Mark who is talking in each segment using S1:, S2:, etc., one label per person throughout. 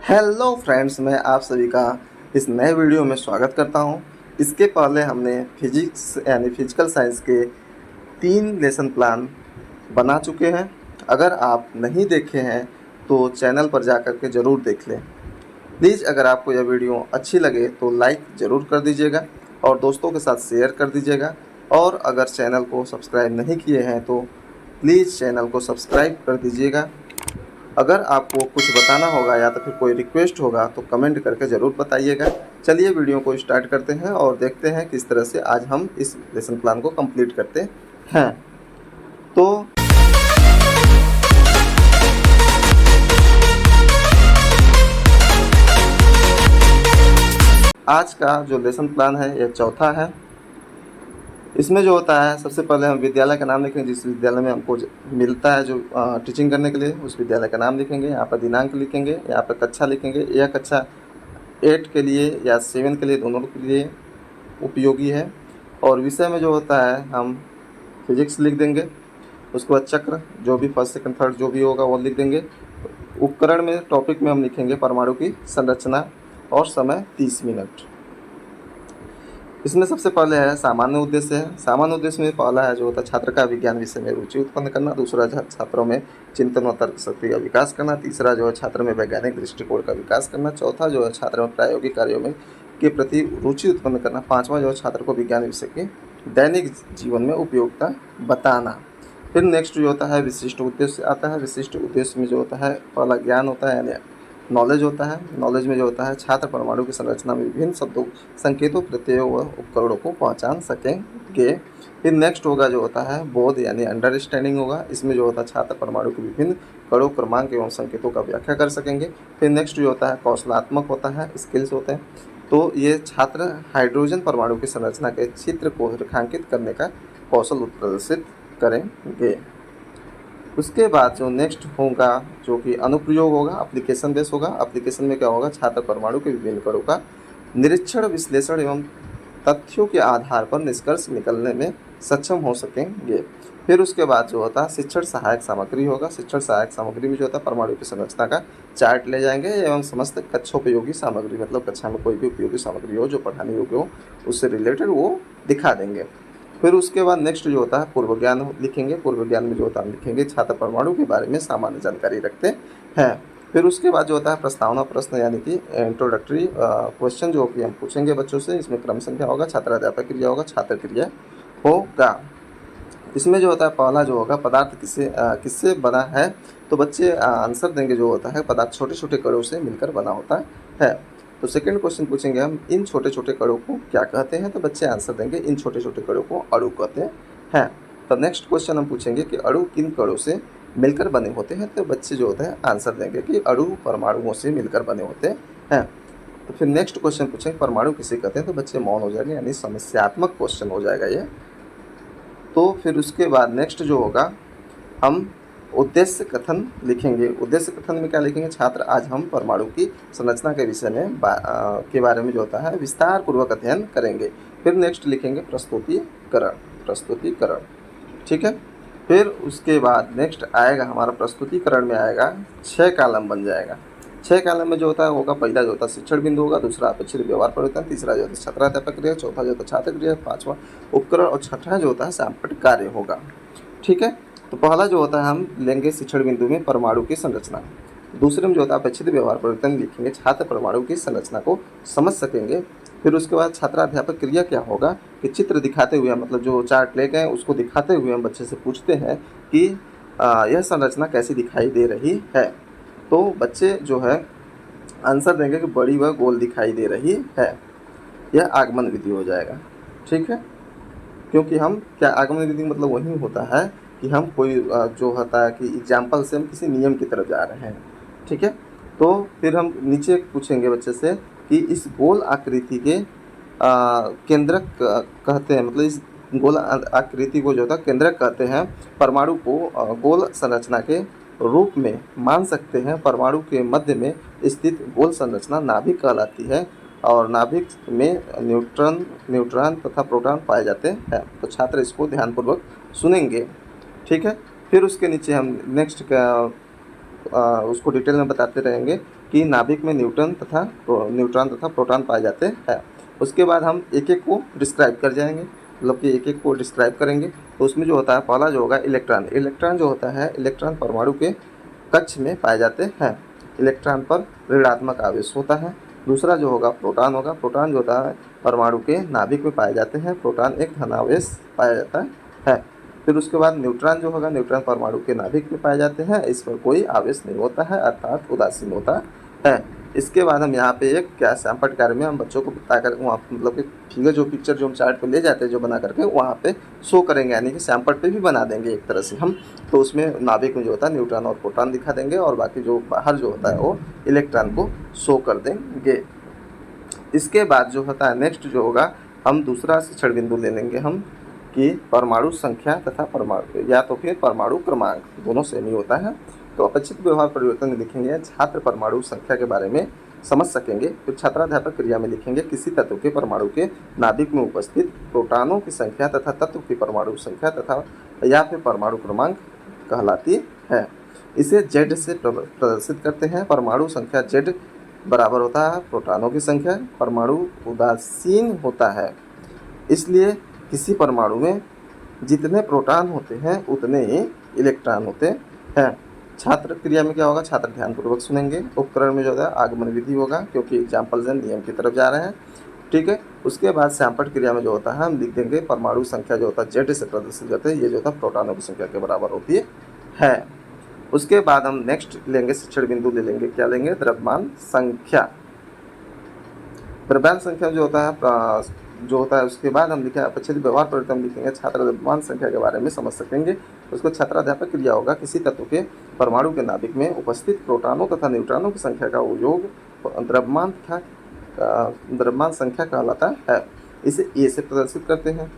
S1: Hello friends, मैं आप सभी का इस नए वीडियो में स्वागत करता हूं। इसके पहले हमने फिजिक्स यानी फिजिकल साइंस के 3 लेसन प्लान बना चुके हैं। अगर आप नहीं देखे हैं तो चैनल पर जा कर के ज़रूर देख लें। प्लीज़ अगर आपको यह वीडियो अच्छी लगे तो लाइक ज़रूर कर दीजिएगा और दोस्तों के साथ शेयर कर दीजिएगा। और अगर चैनल को सब्सक्राइब नहीं किए हैं तो प्लीज़ चैनल को सब्सक्राइब कर दीजिएगा। अगर आपको कुछ बताना होगा या तो फिर कोई रिक्वेस्ट होगा तो कमेंट करके ज़रूर बताइएगा। चलिए वीडियो को स्टार्ट करते हैं और देखते हैं किस तरह से आज हम इस लेसन प्लान को कंप्लीट करते हैं। तो आज का जो लेसन प्लान है यह चौथा है। इसमें जो होता है, सबसे पहले हम विद्यालय का नाम लिखेंगे जिस विद्यालय में हमको मिलता है जो टीचिंग करने के लिए, उस विद्यालय का नाम लिखेंगे। यहाँ पर दिनांक लिखेंगे, यहाँ पर कक्षा लिखेंगे। यह कक्षा 8 के लिए या 7 के लिए, दोनों के लिए उपयोगी है। और विषय में जो होता है हम फिजिक्स लिख देंगे। उसके बाद चक्र, जो भी फर्स्ट सेकंड थर्ड जो भी होगा वो लिख देंगे। उपकरण में, टॉपिक में हम लिखेंगे परमाणु की संरचना और समय 30 मिनट। इसमें सबसे पहले है सामान्य उद्देश्य है। सामान्य उद्देश्य में पहला है जो होता है छात्र का विज्ञान विषय में रुचि उत्पन्न करना। दूसरा छात्रों में चिंतन और तर्क शक्ति का विकास करना। तीसरा जो है छात्र में वैज्ञानिक दृष्टिकोण का विकास करना। चौथा जो है छात्र में प्रायोगिक कार्यों में के प्रति रुचि उत्पन्न करना। पाँचवा जो है छात्र को विज्ञान विषय के दैनिक जीवन में उपयोगिता बताना। फिर नेक्स्ट जो होता है विशिष्ट उद्देश्य आता है। विशिष्ट उद्देश्य में जो होता है पहला ज्ञान होता है यानी नॉलेज होता है। नॉलेज में जो होता है छात्र परमाणु की संरचना में विभिन्न शब्दों, संकेतों, प्रत्ययों व उपकरणों को पहचान सकेंगे। फिर नेक्स्ट होगा जो होता है बोध यानी अंडरस्टैंडिंग होगा। इसमें जो होता है छात्र परमाणु के विभिन्न कणों, क्रमांक एवं संकेतों का व्याख्या कर सकेंगे। फिर नेक्स्ट जो होता है कौशलात्मक होता है, स्किल्स होते हैं। तो ये छात्र हाइड्रोजन परमाणु की संरचना के चित्र को रेखांकित करने का कौशल प्रदर्शित करेंगे। उसके बाद जो नेक्स्ट होगा जो कि अनुप्रयोग होगा, एप्लीकेशन बेस होगा। एप्लीकेशन में क्या होगा, छात्र परमाणु के विभिन्न कणों का निरीक्षण, विश्लेषण एवं तथ्यों के आधार पर निष्कर्ष निकलने में सक्षम हो सकेंगे। फिर उसके बाद जो होता है शिक्षण सहायक सामग्री होगा। शिक्षण सहायक सामग्री में जो होता है परमाणु की संरचना का चार्ट ले जाएंगे एवं समस्त कक्षोपयोगी सामग्री, मतलब कक्षा में कोई भी उपयोगी सामग्री हो जो पढ़ाने योग्य हो उससे रिलेटेड वो दिखा देंगे। फिर उसके बाद नेक्स्ट जो होता है पूर्व ज्ञान लिखेंगे। पूर्व ज्ञान में जो होता है हम लिखेंगे छात्र परमाणु के बारे में सामान्य जानकारी रखते हैं। फिर उसके बाद जो होता है प्रस्तावना प्रश्न यानी कि इंट्रोडक्टरी क्वेश्चन जो कि हम पूछेंगे बच्चों से। इसमें क्रम संख्या होगा, छात्राध्यापक क्रिया होगा, छात्र क्रिया होगा। इसमें जो होता है पहला जो होगा पदार्थ किससे बना है, तो बच्चे आंसर देंगे। जो होता है पदार्थ छोटे छोटे कणों से मिलकर बना होता है। तो सेकंड क्वेश्चन पूछेंगे हम इन छोटे छोटे कणों को क्या कहते हैं, तो बच्चे आंसर देंगे इन छोटे छोटे कणों को अणु कहते हैं। तो नेक्स्ट क्वेश्चन हम पूछेंगे कि अणु किन कणों से मिलकर बने होते हैं, तो बच्चे जो होते हैं आंसर देंगे कि अणु परमाणुओं से मिलकर बने होते हैं। तो फिर नेक्स्ट क्वेश्चन पूछेंगे परमाणु किसे कहते हैं, तो बच्चे मौन हो जाएंगे यानी समस्यात्मक क्वेश्चन हो जाएगा ये। तो फिर उसके बाद नेक्स्ट जो होगा हम उद्देश्य कथन लिखेंगे। उद्देश्य कथन में क्या लिखेंगे, छात्र आज हम परमाणु की संरचना के विषय में के बारे में जो होता है विस्तार पूर्वक अध्ययन करेंगे। फिर नेक्स्ट लिखेंगे प्रस्तुतिकरण। ठीक है। फिर उसके बाद नेक्स्ट आएगा हमारा प्रस्तुतिकरण में आएगा 6 कॉलम बन जाएगा। 6 कॉलम में जो होता है होगा पहला जो होता है शिक्षण बिंदु होगा, दूसरा अपेक्षित व्यवहार परिवर्तन, तीसरा जो होता है छात्राध्यापक क्रिया, चौथा जो होता है छात्र क्रिया, पाँचवा उपकरण और छठा जो होता है सांप्रदायिक कार्य होगा। ठीक है। तो पहला जो होता है हम लेंगे शिक्षण बिंदु में परमाणु की संरचना। दूसरे में जो होता है अपेक्षित व्यवहार परिवर्तन लिखेंगे, छात्र परमाणु की संरचना को समझ सकेंगे। फिर उसके बाद छात्राध्यापक क्रिया क्या होगा कि चित्र दिखाते हुए, मतलब जो चार्ट ले गए उसको दिखाते हुए हम बच्चे से पूछते हैं कि यह संरचना कैसी दिखाई दे रही है। तो बच्चे जो है आंसर देंगे कि बड़ी व गोल दिखाई दे रही है। यह आगमन विधि हो जाएगा। ठीक है। क्योंकि हम क्या आगमन विधि मतलब वही होता है कि हम कोई जो होता है कि एग्जाम्पल से हम किसी नियम की तरफ जा रहे हैं। ठीक है। तो फिर हम नीचे पूछेंगे बच्चे से कि इस गोल आकृति के केंद्रक कहते हैं, मतलब इस गोल आकृति को जो होता है केंद्रक कहते हैं। परमाणु को गोल संरचना के रूप में मान सकते हैं। परमाणु के मध्य में स्थित गोल संरचना नाभिक कहलाती है और नाभिक में न्यूट्रॉन तथा प्रोटॉन पाए जाते हैं। तो छात्र इसको ध्यानपूर्वक सुनेंगे। ठीक है। फिर उसके नीचे हम नेक्स्ट का उसको डिटेल में बताते रहेंगे कि नाभिक में न्यूट्रॉन तथा प्रोटॉन पाए जाते हैं। उसके बाद हम एक एक को डिस्क्राइब कर जाएंगे, मतलब कि एक एक को डिस्क्राइब करेंगे। तो उसमें जो होता है पहला जो होगा इलेक्ट्रॉन। इलेक्ट्रॉन जो होता है, इलेक्ट्रॉन परमाणु के कक्ष में पाए जाते हैं। इलेक्ट्रॉन पर ऋणात्मक आवेश होता है। दूसरा जो होगा प्रोटॉन होगा। प्रोटॉन जो होता है परमाणु के नाभिक में पाए जाते हैं। प्रोटॉन एक धनावेश पाया जाता है। फिर उसके बाद न्यूट्रॉन जो होगा, न्यूट्रॉन परमाणु के नाभिक में पाए जाते हैं। इस पर कोई आवेश नहीं होता है, अर्थात उदासीन होता है। इसके बाद हम यहाँ पे एक क्या सैंपल कार्य में हम बच्चों को बता कर वहाँ मतलब कि फिगर जो पिक्चर जो हम चार्ट पे ले जाते हैं जो बना करके वहाँ पे शो करेंगे, यानी कि सैंपल पे भी बना देंगे एक तरह से हम। तो उसमें नाभिक में जो होता है न्यूट्रॉन और प्रोटॉन दिखा देंगे और बाकी जो बाहर जो होता है वो इलेक्ट्रॉन को शो कर देंगे। इसके बाद जो होता है नेक्स्ट जो होगा, हम दूसरा शिक्षण बिंदु ले लेंगे हम कि परमाणु संख्या तथा परमाणु या तो फिर परमाणु क्रमांक, दोनों सेम ही होता है। तो अपेक्षित व्यवहार परिवर्तन लिखेंगे, छात्र परमाणु संख्या के बारे में समझ सकेंगे। फिर छात्राध्यापक क्रिया में लिखेंगे किसी तत्व के परमाणु के नाभिक में उपस्थित प्रोटॉनों की संख्या तथा तत्व की परमाणु संख्या तथा या फिर परमाणु क्रमांक कहलाती है। इसे जेड से प्रदर्शित करते हैं। परमाणु संख्या जेड बराबर होता है प्रोटॉनों की संख्या। परमाणु उदासीन होता है, इसलिए किसी परमाणु में जितने प्रोटॉन होते हैं उतने ही इलेक्ट्रॉन होते हैं। छात्र क्रिया में क्या होगा, छात्र ध्यानपूर्वक सुनेंगे। उपकरण में जो है आगमन विधि होगा, क्योंकि एग्जाम्पल्स हैं नियम की तरफ जा रहे हैं, ठीक है। उसके बाद सैंपल क्रिया में जो होता है हम लिख देंगे परमाणु संख्या जो होता है जेड से प्रदर्शित करते हैं, ये जो होता है प्रोटॉनों की संख्या के बराबर होती है। उसके बाद हम नेक्स्ट लेंगे शिक्षण बिंदु ले लेंगे, क्या लेंगे, द्रव्यमान संख्या। द्रव्यमान संख्या जो होता है उसके बाद हम लिखे अपेक्षित व्यवहार परिवर्तन लिखेंगे, छात्र द्रव्यमान संख्या के बारे में समझ सकेंगे। उसको छात्राध्यापक क्रिया होगा किसी तत्व के परमाणु के नाभिक में उपस्थित प्रोटॉनों तथा न्यूट्रॉनों की संख्या का योग द्रव्यमान संख्या कहलाता है। इसे ए से प्रदर्शित करते हैं,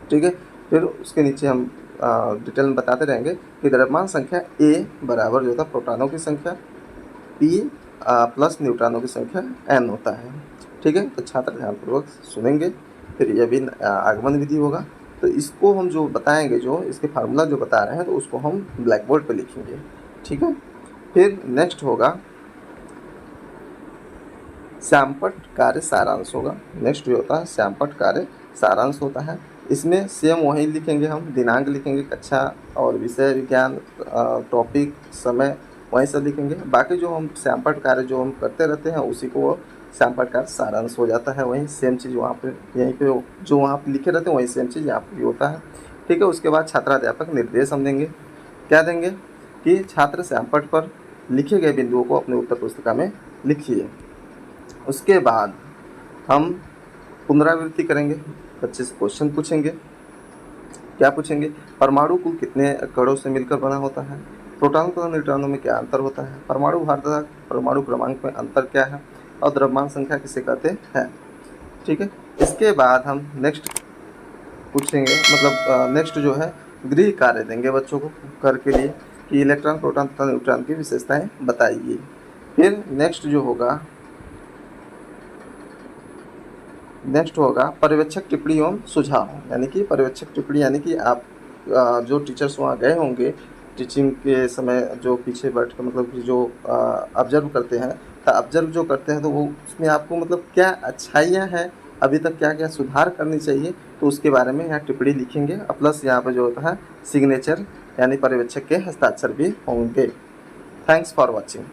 S1: ठीक है। फिर उसके नीचे हम डिटेल में बताते रहेंगे कि द्रव्यमान संख्या ए बराबर जो होता है प्रोटॉनों की संख्या पी प्लस न्यूट्रॉनों की संख्या एन होता है, ठीक है। तो छात्र ध्यानपूर्वक सुनेंगे। फिर यह भी आगमन विधि होगा। तो इसको हम जो बताएंगे, जो इसके फार्मूला जो बता रहे हैं, तो उसको हम ब्लैक बोर्ड पर लिखेंगे, ठीक है। फिर नेक्स्ट होगा सैंपट कार्य सारांश होगा। नेक्स्ट जो होता है सैंपट कार्य सारांश होता है। इसमें सेम वही लिखेंगे, हम दिनांक लिखेंगे, कक्षा और विषय विज्ञान, टॉपिक, समय, वही सब लिखेंगे। बाकी जो हम सैंपट कार्य जो हम करते रहते हैं उसी को सैंपल कार्य सारांश हो जाता है। वही सेम चीज़ वहाँ पे यहीं पे जो वहाँ पे लिखे रहते हैं वही सेम चीज़ यहाँ पे भी होता है, ठीक है। उसके बाद छात्राध्यापक निर्देश हम देंगे, क्या देंगे कि छात्र सैंपट पर लिखे गए बिंदुओं को अपने उत्तर पुस्तिका में लिखिए। उसके बाद हम पुनरावृत्ति करेंगे, बच्चे से क्वेश्चन पूछेंगे। क्या पूछेंगे, परमाणु कुल कितने कणों से मिलकर बना होता है, प्रोटॉन तथा न्यूट्रॉनों में क्या अंतर होता है, परमाणु भार तथा परमाणु क्रमांक में अंतर क्या है, और द्रव्यमान संख्या किसे कहते हैं, ठीक है। इसके बाद हम नेक्स्ट पूछेंगे, मतलब नेक्स्ट जो है गृह कार्य देंगे बच्चों को कर के लिए कि इलेक्ट्रॉन, प्रोटॉन तथा न्यूट्रॉन की विशेषताएं बताइए। फिर नेक्स्ट होगा पर्यवेक्षक टिप्पणी एवं सुझाव, यानी कि पर्यवेक्षक टिप्पणी यानी कि आप जो टीचर्स वहाँ गए होंगे टीचिंग के समय, जो पीछे बैठ कर मतलब कि जो ऑब्जर्व करते हैं, ऑब्जर्व जो करते हैं, तो वो उसमें आपको मतलब क्या अच्छाइयाँ हैं, अभी तक क्या क्या सुधार करनी चाहिए, तो उसके बारे में यहाँ टिप्पणी लिखेंगे। प्लस यहाँ पर जो होता है सिग्नेचर यानी पर्यवेक्षक के हस्ताक्षर भी होंगे। Thanks for watching.